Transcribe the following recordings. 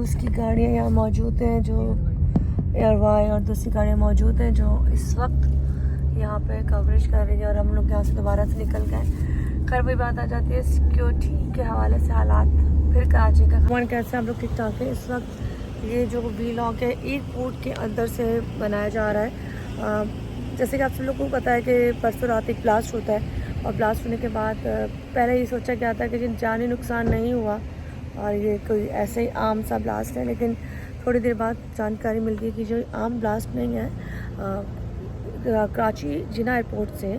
Cruise की गाड़ियाँ यहाँ मौजूद हैं, जो एयरवाई और दूसरी गाड़ियाँ मौजूद हैं जो इस वक्त यहाँ पे कवरेज कर रही है। और हम लोग यहाँ से दोबारा से निकल गए। खैर वही बात आ जाती है सिक्योरिटी के हवाले से हालात। फिर कराची का वन कैसे हम लोग ठीक ठाक है। इस वक्त ये जो वीलॉग है एयरपोर्ट के अंदर से बनाया जा रहा है। जैसे कि आप सब लोगों को पता है कि परसों रात एक ब्लास्ट होता है और ब्लास्ट होने के बाद पहले ये सोचा गया था कि जानी नुकसान नहीं हुआ और ये कोई ऐसे ही आम सा ब्लास्ट है, लेकिन थोड़ी देर बाद जानकारी मिल गई कि जो आम ब्लास्ट नहीं है। कराची जिना एयरपोर्ट से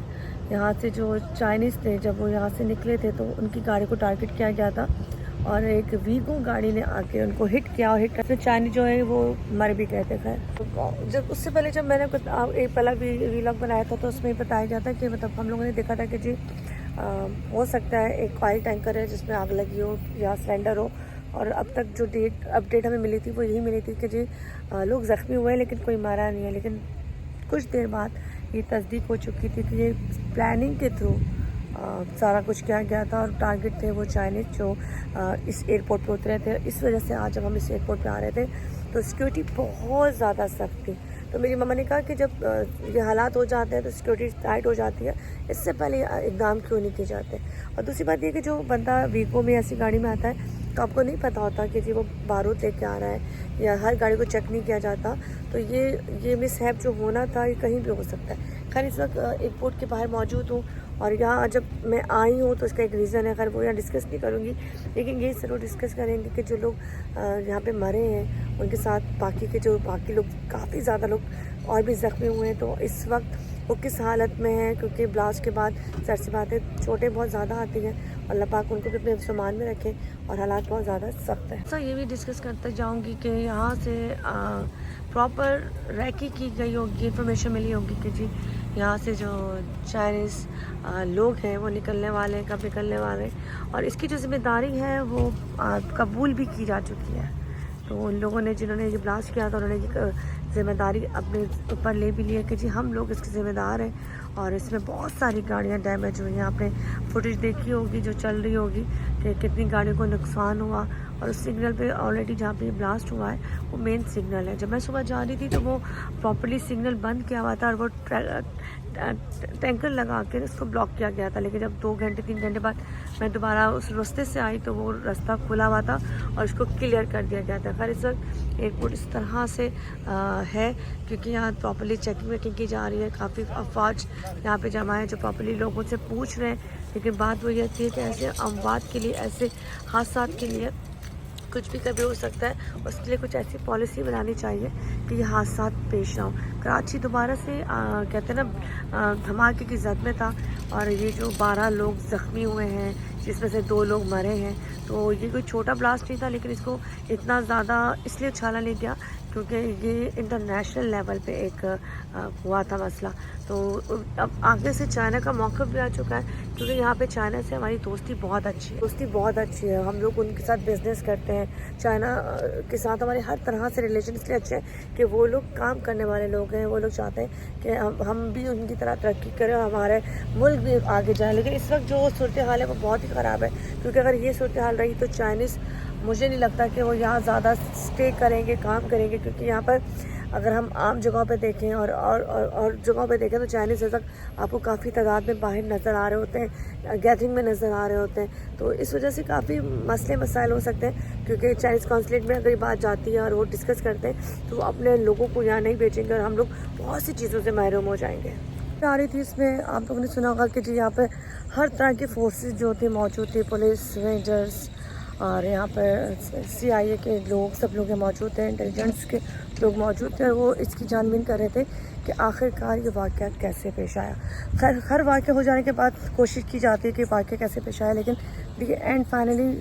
यहाँ से जो चाइनीज़ थे जब वो यहाँ से निकले थे तो उनकी गाड़ी को टारगेट किया गया था और एक वीगो गाड़ी ने आके उनको हिट किया और हिट करके चाइनीज़ जो है वो मर भी गए थे। खैर तो जब उससे पहले जब मैंने एक पहला वीलॉग बनाया था तो उसमें बताया गया था कि मतलब हम लोगों ने देखा था कि जी हो सकता है एक ऑयल टैंकर है जिसमें आग लगी हो या सिलेंडर हो। और अब तक जो अपडेट हमें मिली थी वो यही मिली थी कि जी लोग ज़ख्मी हुए लेकिन कोई मारा नहीं है। लेकिन कुछ देर बाद ये तस्दीक हो चुकी थी कि ये प्लानिंग के थ्रू सारा कुछ किया गया था और टारगेट थे वो चाइनीज़ जो इस एयरपोर्ट पे उतरे थे। इस वजह से आज जब हम इस एयरपोर्ट पे आ रहे थे तो सिक्योरिटी बहुत ज़्यादा सख्त थी। तो मेरी मम्मा ने कहा कि जब ये हालात हो जाते हैं तो सिक्योरिटी टाइट हो जाती है, इससे पहले इक़दाम क्यों नहीं किए जाते। और दूसरी बात ये कि जो बंदा वीगो में ऐसी गाड़ी में आता है तो आपको नहीं पता होता कि जी वो बारूद लेके आ रहा है या हर गाड़ी को चेक नहीं किया जाता। तो ये मिसहैप जो होना था ये कहीं भी हो सकता है। खैर इस वक्त एयरपोर्ट के बाहर मौजूद हूँ और यहाँ जब मैं आई हूँ तो इसका एक रीज़न है। खैर वो यहाँ डिस्कस नहीं करूँगी, लेकिन ये ज़रूर डिस्कस करेंगे कि जो लोग यहाँ पे मरे हैं उनके साथ बाकी लोग काफ़ी ज़्यादा लोग और भी ज़ख्मी हुए हैं तो इस वक्त वो किस हालत में है। क्योंकि ब्लास्ट के बाद ज़ाहिर सी बात है चोटें बहुत ज़्यादा आती हैं। अल्लाह पाक उनको भी अपने सामान में रखें और हालात बहुत ज़्यादा सख्त है। तो ये भी डिस्कस करते जाऊँगी कि यहाँ से प्रॉपर रैकी की गई होगी, इन्फॉर्मेशन मिली होगी कि जी यहाँ से जो चाइनीज़ लोग हैं वो निकलने वाले हैं, कब निकलने वाले हैं। और इसकी जो ज़िम्मेदारी है वो कबूल भी की जा चुकी है। तो उन लोगों ने जिन्होंने ये ब्लास्ट किया था उन्होंने ये ज़िम्मेदारी अपने ऊपर ले भी ली है कि जी हम लोग इसके ज़िम्मेदार हैं। और इसमें बहुत सारी गाड़ियाँ डैमेज हुई हैं। आपने फुटेज देखी होगी जो चल रही होगी कि कितनी गाड़ियों को नुकसान हुआ। और उस सिग्नल पे ऑलरेडी जहाँ पे ब्लास्ट हुआ है वो मेन सिग्नल है। जब मैं सुबह जा रही थी तो वो प्रॉपर्ली सिग्नल बंद किया हुआ था और वो टैंकर लगा के उसको ब्लॉक किया गया था। लेकिन जब 2 घंटे 3 घंटे बाद मैं दोबारा उस रास्ते से आई तो वो रास्ता खुला हुआ था और उसको क्लियर कर दिया गया था। खैर इस वक्त एयरपोर्ट इस तरह से है क्योंकि यहाँ प्रॉपर्ली चेकिंग वेकिंग की जा रही है। काफ़ी अफवाज यहाँ पे जमा है जो प्रॉपर्ली लोगों से पूछ रहे हैं। लेकिन बात वो ये थी कि ऐसे अमवात के लिए, ऐसे हादसा के लिए कुछ भी कभी हो सकता है, उसके लिए कुछ ऐसी पॉलिसी बनानी चाहिए कि ये हादसा पेश ना हो। कराची दोबारा से कहते हैं ना धमाके की जद में था और ये जो 12 लोग ज़ख्मी हुए हैं जिसमें से 2 लोग मरे हैं। तो ये कोई छोटा ब्लास्ट नहीं था, लेकिन इसको इतना ज़्यादा इसलिए उछाला नहीं गया क्योंकि ये इंटरनेशनल लेवल पे एक हुआ था मसला। तो अब आगे से चाइना का मौक़िफ़ भी आ चुका है क्योंकि यहाँ पे चाइना से हमारी दोस्ती बहुत अच्छी है। हम लोग उनके साथ बिज़नेस करते हैं। चाइना के साथ हमारे हर तरह से रिलेशन इसलिए अच्छे हैं कि वो लोग काम करने वाले लोग हैं। वो लोग चाहते हैं कि हम भी उनकी तरह तरक्की करें और हमारे मुल्क भी आगे जाए। लेकिन इस वक्त जो सूरत हाल है वो बहुत ही ख़राब है क्योंकि अगर ये सूरत हाल रही तो चाइनीज़ मुझे नहीं लगता कि वो यहाँ ज़्यादा स्टे करेंगे, काम करेंगे। क्योंकि यहाँ पर अगर हम आम जगहों पे देखें और जगहों पे देखें तो चाइनीज़ तक आपको काफ़ी तादाद में बाहर नज़र आ रहे होते हैं, गैदरिंग में नज़र आ रहे होते हैं। तो इस वजह से काफ़ी मसले मसाइल हो सकते हैं क्योंकि चाइनीज़ कॉन्सुलेट में अगर ये बात जाती है और वो डिस्कस करते हैं तो वो अपने लोगों को यहाँ नहीं भेजेंगे और हम लोग बहुत सी चीज़ों से महरूम हो जाएंगे। आ रही थी इसमें आप लोगों ने सुना होगा कि जी यहाँ पर हर तरह की फोर्सेस जो थी मौजूद थी, पुलिस, रेंजर्स और यहाँ पर CIA के लोग, सब लोग मौजूद थे, इंटेलिजेंस के लोग मौजूद थे। और वो इसकी छानबीन कर रहे थे कि आखिरकार ये वाक़या कैसे पेश आया। खैर हर वाक़या हो जाने के बाद कोशिश की जाती है कि वाक़या कैसे पेश आया, लेकिन देखिए एंड फाइनली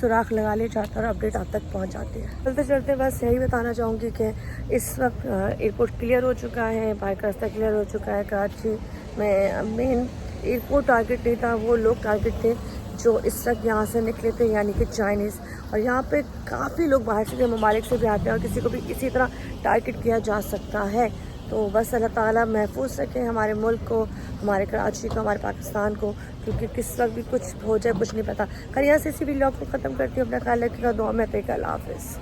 सुराख लगा लिया जाता है और अपडेट आप तक पहुंच जाती है। चलते चलते बस यही बताना चाहूँगी कि इस वक्त एयरपोर्ट क्लियर हो चुका है, बाहर का रास्ता क्लियर हो चुका है। कराची में मेन एयरपोर्ट टारगेट नहीं था, वो लोग टारगेट थे जो इस वक्त यहाँ से निकले थे, यानी कि चाइनीज़। और यहाँ पे काफ़ी लोग बाहर से ममालिक से भी आते हैं और किसी को भी इसी तरह टारगेट किया जा सकता है। तो बस अल्लाह ताला महफूज रखें हमारे मुल्क को, हमारे कराची को, हमारे पाकिस्तान को, क्योंकि किस वक्त भी कुछ हो जाए कुछ नहीं पता। खैर यहाँ से इसी व्लॉग को ख़त्म करती हूँ। अपना ख्याल रखिएगा, दुआ में अल्लाह हाफ़िज़।